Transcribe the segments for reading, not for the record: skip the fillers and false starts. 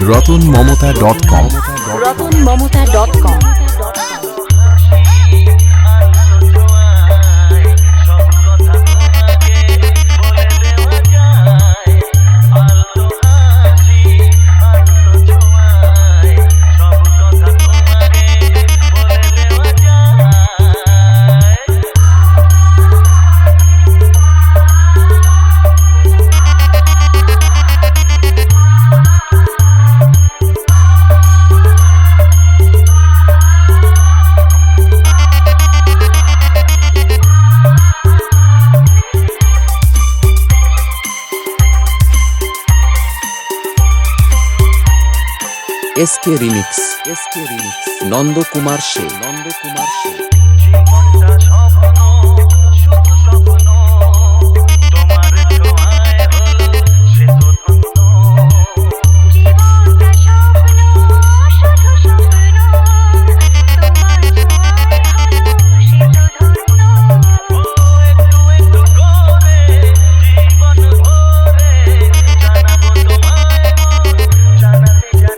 RatanMamata.com RatanMamata.com SK Remix Nanda Kumar সে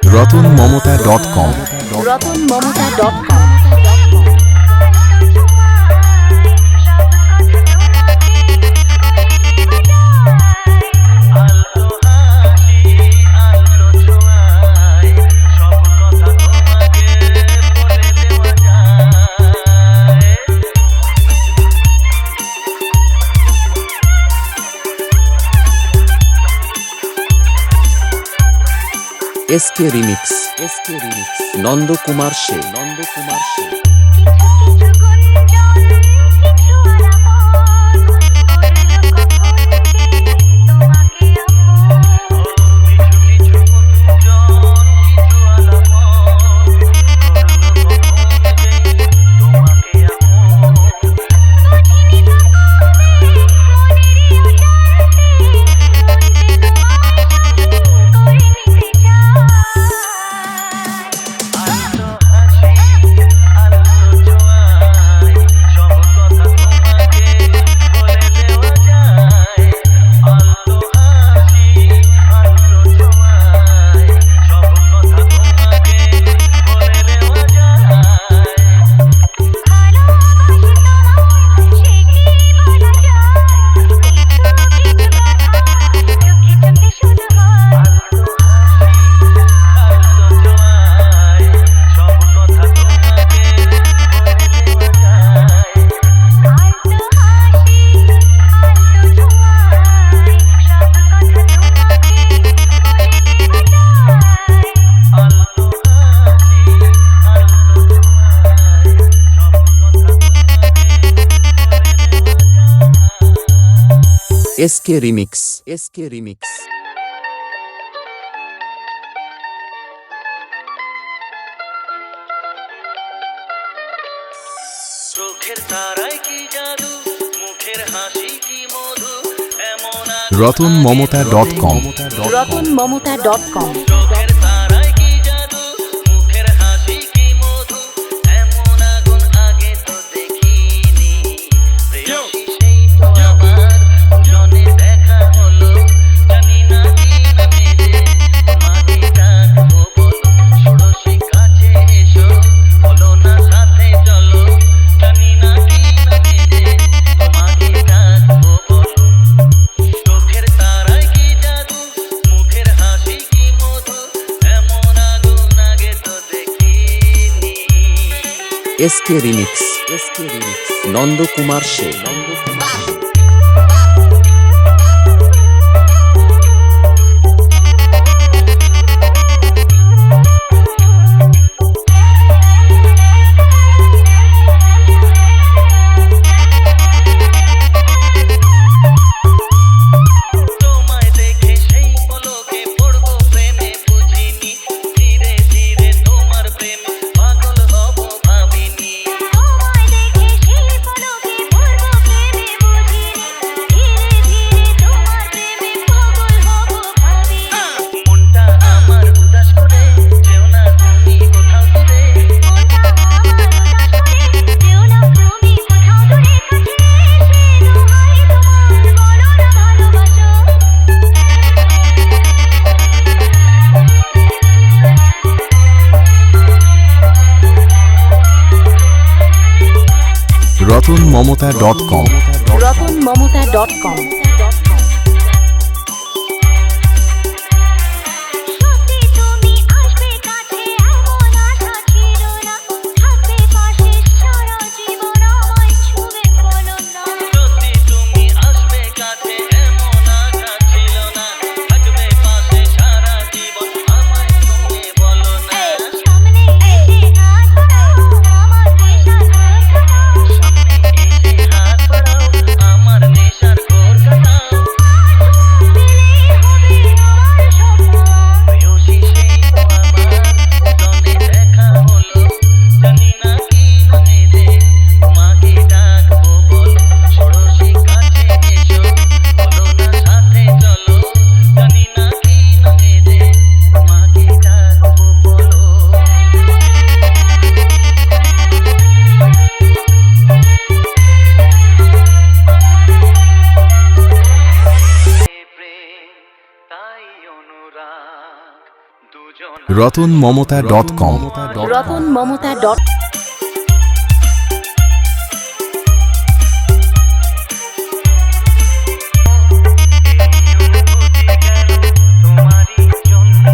RatanMamata.com RatanMamata.com SK Remix Nanda Kumar সে SK Remix চোখের তারায় কি জাদু মুখের হাসি কি মধু এমন RatanMamata.com RatanMamata.com চোখের তারায় কি জাদু মুখের হাসি কি মধু এমন আগুন আগে তো দেখিনি প্রেয়সী সেই তো আমার জনে দেখা হলো জানি না কি নামে যে তোমাকে ডাকবো বলো ষোড়শী কাছে এসো বলো না সাথে চলো জানি না কি নামে যে তোমাকে ডাকবো বলো চোখের তারায় কি জাদু মুখের হাসি কি মধু এমন আগুন আগে তো দেখিনি SK Remix নন্দ কুমার সে তোমায় দেখে সেই পলকে পড়বো প্রেমে বুঝিনি ধীরে ধীরে তোমার প্রেমে পাগল হব ভাবিনি তোমায় দেখে সেই পলকে পড়বো প্রেমে বুঝিনি RatanMamota.com RatanMamota.com সত্যি তুমি আসবে কাছে এমন আশা ছিল না থাকবে পাশে সারা জীবন আমায় ছুঁবে বলো না সত্যি তুমি আসবে কাছে এমন আশা ছিল না থাকবে পাশে সারা জীবন আমায় তুমি বলো না সামনে এসে হাত বাড়াও আমার নেশার ঘর কাটাও এসে হাত বাড়াও আমার নেশার ঘোর কাটাও পেলে হবে আমার স্বপ্ন প্রেয়সী সেই তো আমার জনে দেখা হলো জানি না কি নামেতে তোমাকে ডাকবো বলো ষোড়শী কাছে এসো বলো না সাথে চলো জানি না কি নামেতে তোমাকে ডাকবো বলো প্রেম তাই অনুরাগ দুজন RatanMamota.com RatanMamota.com তোমারই জন্য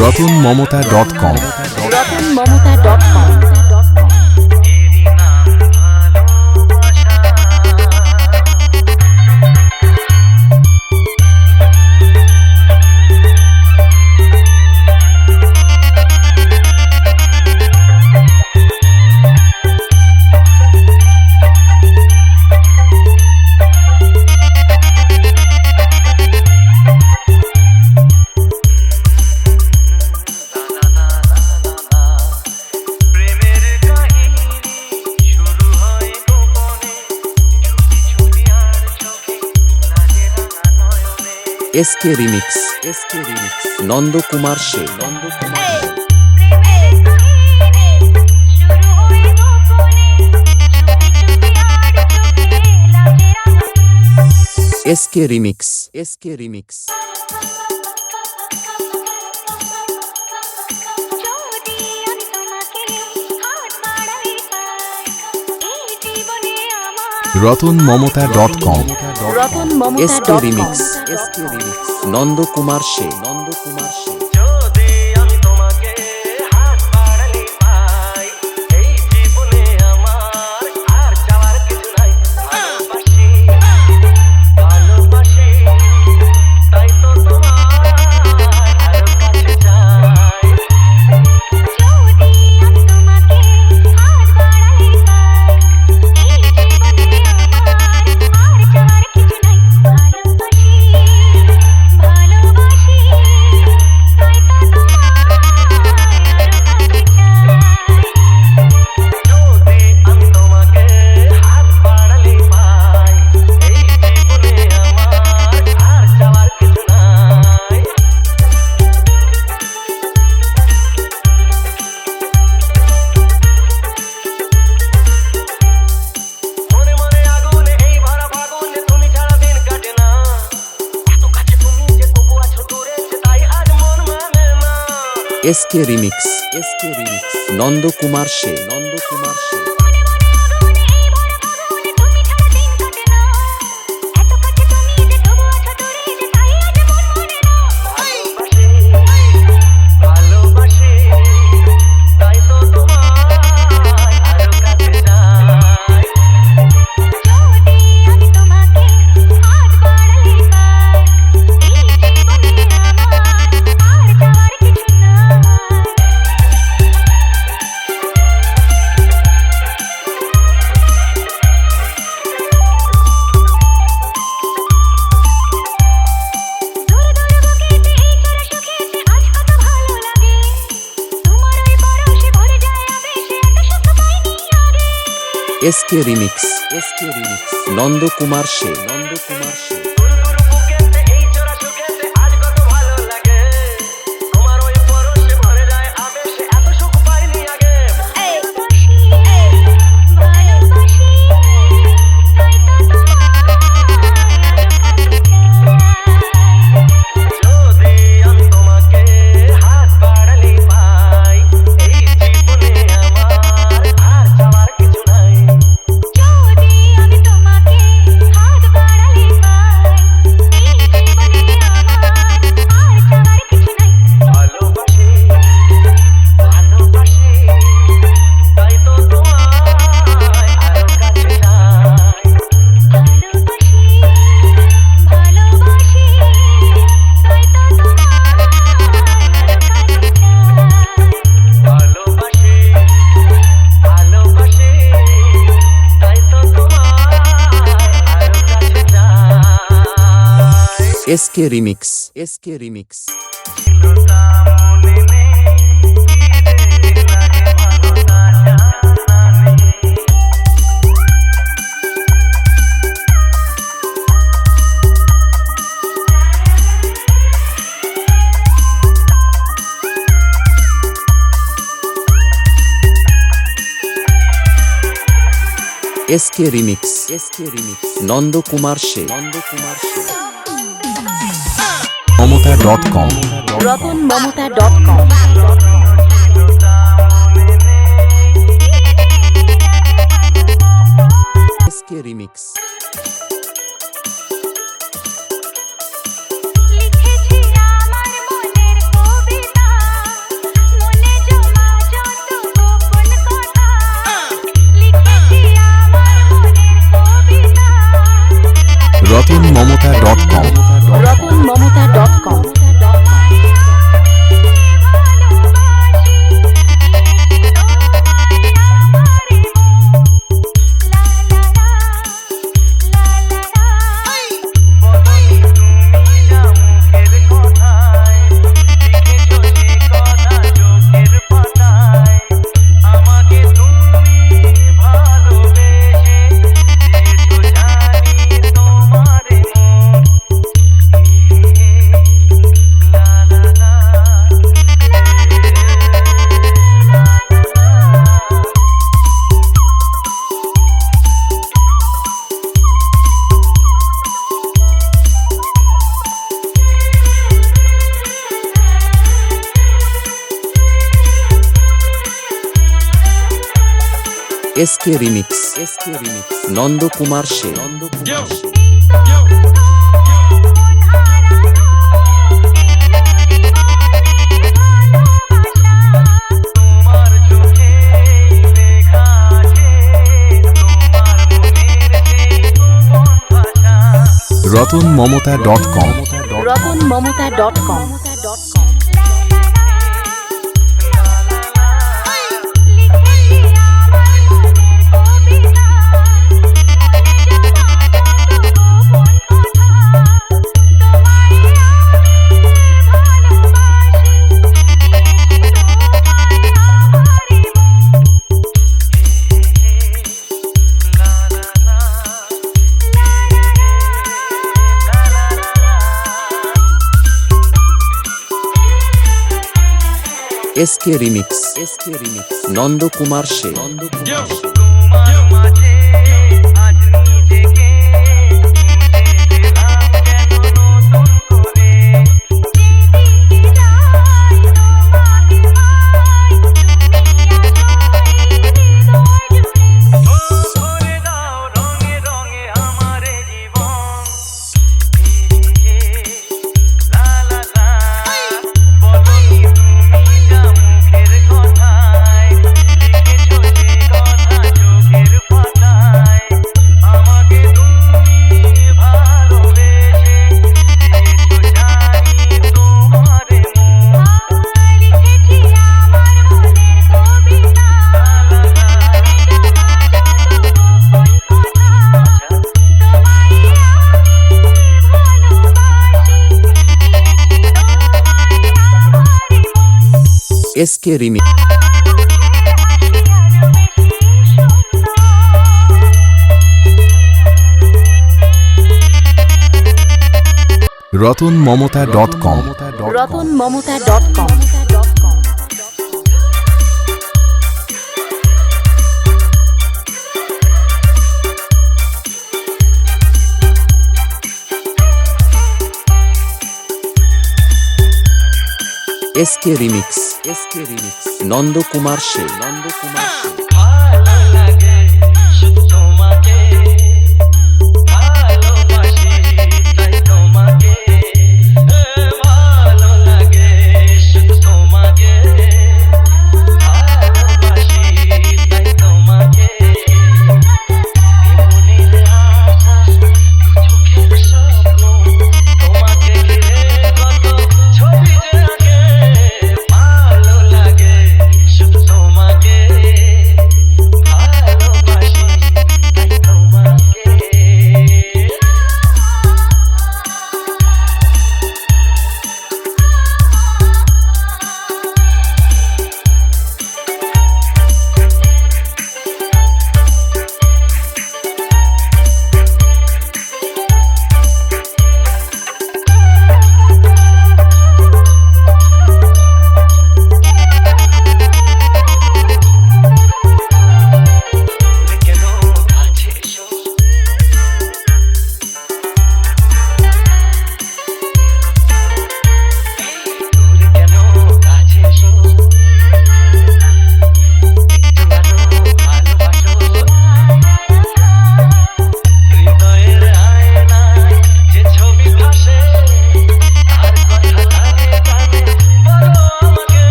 RatanMamota.com RatanMamota.com এরই নাম ভালোবাসা প্রেমের কাহিনী শুরু হয় গোপনে ছুটি ছুটি আর চোখে লাগে রাঙা নয়নে এসকে রিমিক্স নন্দকুমার সে প্রেমের কাহিনী শুরু হয় গোপনে চুপি চুপি আর চোখে লাগে রাঙা এসকে রিমিক্স যদি আমি তোমাকে হাত বাড়াই পাই এই জীবনে আমার RatanMamota.com SK remix RatanMamota.com Nandakumar সে যদি আমি তোমাকে হাত বাড়ালে পাই এই জীবনে আমার আর যাওয়ার কিছু নাই ভালোবাসি তাই তো তোমার আরো কাছে যাই যদি আমি তোমাকে হাত বাড়াই পাই এই জীবনে আমার আর যাওয়ার কিছু নাই ভালোবাসি তাই তো তোমার আরো কাছে যাই যদি আমি তোমাকে হাত বাড়ালে পাই এই জীবনে আমার আর যাওয়ার কিছু নাই মনে মনে আগুনে এই ভরা ফাগুনে তুমি ছাড়া দিন কাটে না এত কাছে তুমি যে তবু আছো দূরে যে তাই আজ মন মানে না এসকে রিমিক্স নন্দকুমার সে মনে মনে আগুনে এই ভরা ফাগুনে তুমি ছাড়া দিন কাটে না এত কাছে তুমি যে তবু আছো দূরে যে তাই আজ মন মানে না ভালোবাসি তাই তো তোমার আরো কাছে যাই যদি আমি তোমাকে হাত বাড়াই পাই এই জীবনে আমার আর যাওয়ার কিছু নাই দূর দূর বুকেতে এই চোরা সুখেতে আজ কত ভালো লাগে তোমার ওই পরশে ভরে যায় আবেশে এত সুখ পাইনি আগে এসকে রিমিক্স নন্দকুমার সে দূর দূর বুকেতে এই চোরা সুখেতে আজ কত ভালো লাগে তোমার ওই পরশে ভরে যায় আবেশে এত সুখ পাইনি আগে ভালোবাসি তাই তো তোমার আরো কাছে যাই যদি আমি SK remix, SK remix. SK remix, SK remix. Nandakumar সে, নন্দকুমার সে। মমতা.com রতনমমতা.com এসকে রিমিক্স। লিখেছি আমার মনের কবিতা মনে জমা যত গোপন কথা লিখেছি আমার মনের কবিতা রতনমমতা.com রতনমমতা.com SK remix, SK remix. Nandakumar সে, নন্দকুমার সে। রতনমমতা.com রতনমমতা.com SK remix, SK remix. Nandakumar সে, নন্দকুমার সে। SK remix. রতনমমতা.com রতনমমতা.com SK remix, SK remix. Nandakumar সে, নন্দকুমার সে।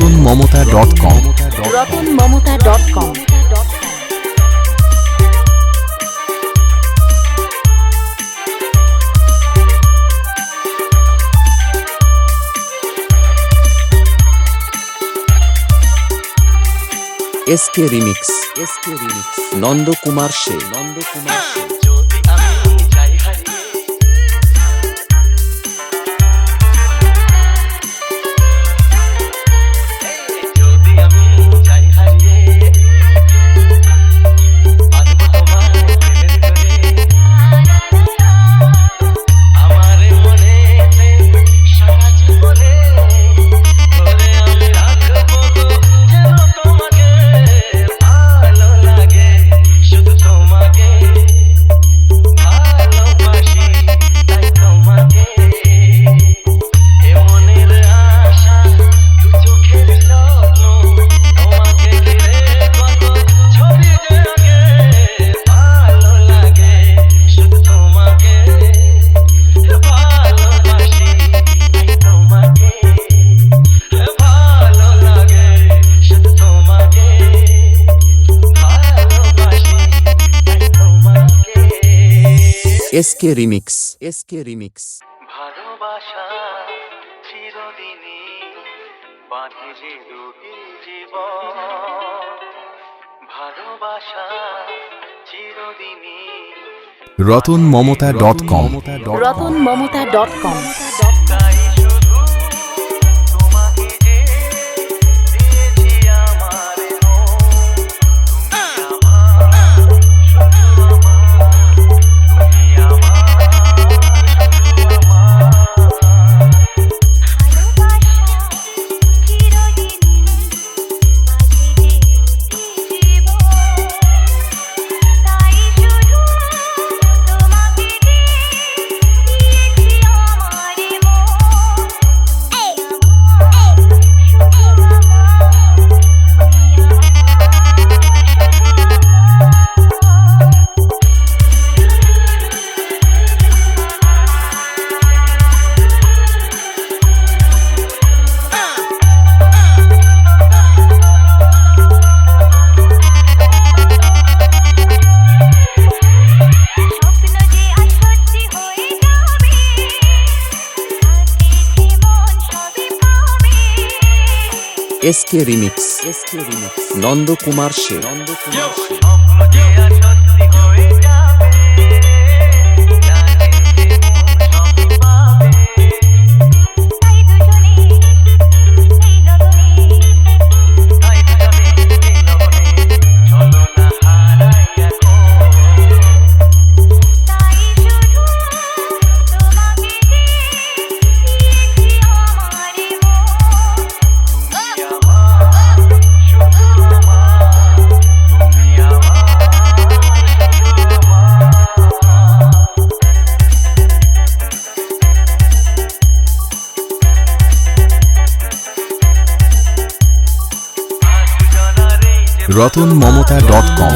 RatanMamota.com RatanMamota.com SK remix Nandakumar সে যদি আমি যাই হারিয়ে যদি আমি যাই হারিয়ে বাঁধবো তোমার প্রেমের ডোরে আমার মনেতে সারা জীবনে ধরে আমি রাখবো গো যেন তোমাকে ভালো লাগে শুধু তোমাকে ভালোবাসি তাই তোমাকে এ মনের আশা দু চোখের স্বপ্ন তোমাকে ঘিরে কত ছবি যে আঁকে ভালো লাগে শুধু তোমাকে ভালোবাসি তাই তোমাকে ভালো লাগে শুধু তোমাকে ভালোবাসি তাই তোমাকে এসকে রিমিক্স ভালোবাসা চিরদিনই বাঁধে যে দুটি জীবন ভালোবাসা চিরদিনই RatanMamota.com RatanMamota.com তাই শুধু তোমাকে যে দিয়েছি আমার মন তুমি আমার শুধু আমার তুমি আমার শুধু আমার ভালোবাসা চিরদিনই বাঁধে যে দুটি জীবন তাই শুধু তোমাকে দিয়েছি আমার মন স্বপ্ন যে আজ সত্যি হয়ে যাবে আজকে যে মন সবে পাবে এসকে রিমিক্স নন্দকুমার সে স্বপ্ন যে আর সত্যি হয়ে যাবে জানে যে মন সব পাবে তাই দুজনে এই লগনে তাই দুজনে এই লগনে চলো না হারাই এখন তাই শুধু তোমাকে দিয়েছি আমার মন তুমি আমার শুধু আমার তুমি RatanMamota.com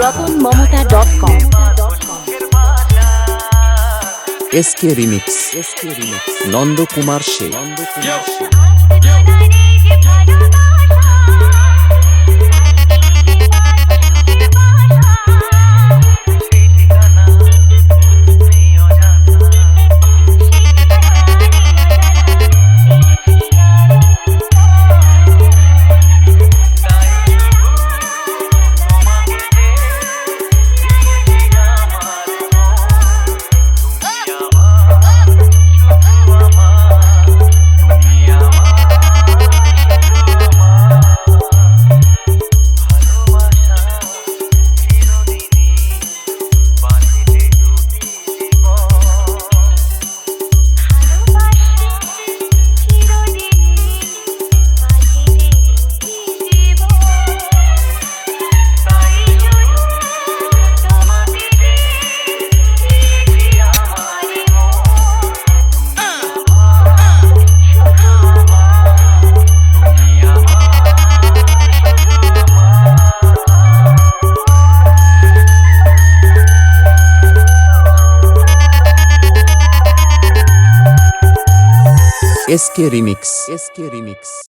RatanMamota.com SK remix Nandakumar সে আজকে জানারে যে ভালোবাসা আজকে যে বাসা সেই ঠিকানা নেই অজানা সেই তাই শুধু তোমাকে দিয়েছি আমার মন তুমি আমার শুধু আমার তুমি আমার শুধু আমার ভালোবাসা চিরদিনই বাঁধে যে দুটি জীবন ভালোবাসা চিরদিনই বাঁধে যে দুটি জীবন তাই শুধু তোমাকে দিয়েছি আমার মন তুমি আমার শুধু আমার তুমি আমার এসকে রিমিক্স